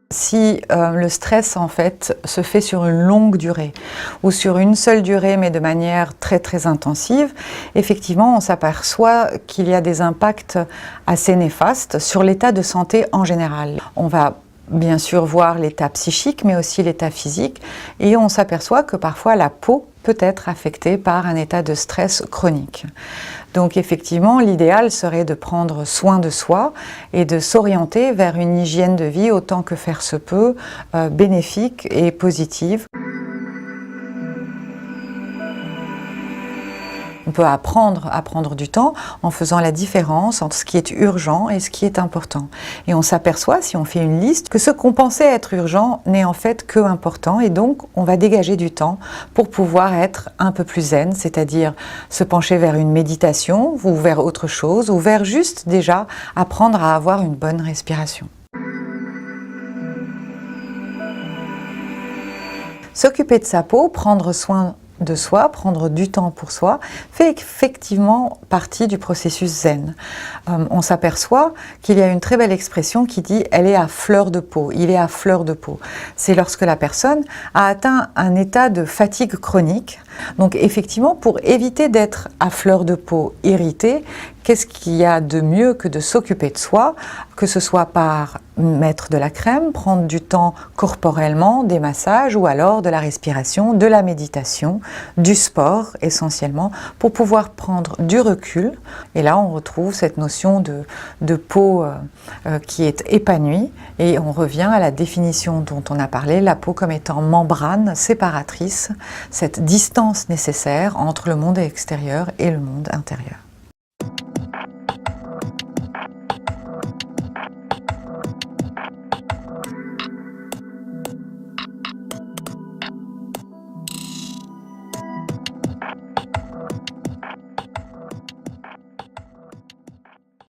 Si le stress en fait se fait sur une longue durée ou sur une seule durée mais de manière très très intensive, effectivement on s'aperçoit qu'il y a des impacts assez néfastes sur l'état de santé en général. On va bien sûr voir l'état psychique mais aussi l'état physique et on s'aperçoit que parfois la peau peut être affectée par un état de stress chronique. Donc effectivement, l'idéal serait de prendre soin de soi et de s'orienter vers une hygiène de vie autant que faire se peut, bénéfique et positive. On peut apprendre à prendre du temps en faisant la différence entre ce qui est urgent et ce qui est important. Et on s'aperçoit, si on fait une liste, que ce qu'on pensait être urgent n'est en fait que important et donc on va dégager du temps pour pouvoir être un peu plus zen, c'est-à-dire se pencher vers une méditation ou vers autre chose ou vers juste déjà apprendre à avoir une bonne respiration. S'occuper de sa peau, prendre soin de soi, prendre du temps pour soi, fait effectivement partie du processus zen. On s'aperçoit qu'il y a une très belle expression qui dit « elle est à fleur de peau », il est à fleur de peau. C'est lorsque la personne a atteint un état de fatigue chronique. Donc effectivement, pour éviter d'être à fleur de peau irritée, qu'est-ce qu'il y a de mieux que de s'occuper de soi, que ce soit par mettre de la crème, prendre du temps corporellement, des massages ou alors de la respiration, de la méditation, du sport essentiellement, pour pouvoir prendre du recul. Et là, on retrouve cette notion de peau qui est épanouie et on revient à la définition dont on a parlé, la peau comme étant membrane séparatrice, cette distance nécessaire entre le monde extérieur et le monde intérieur.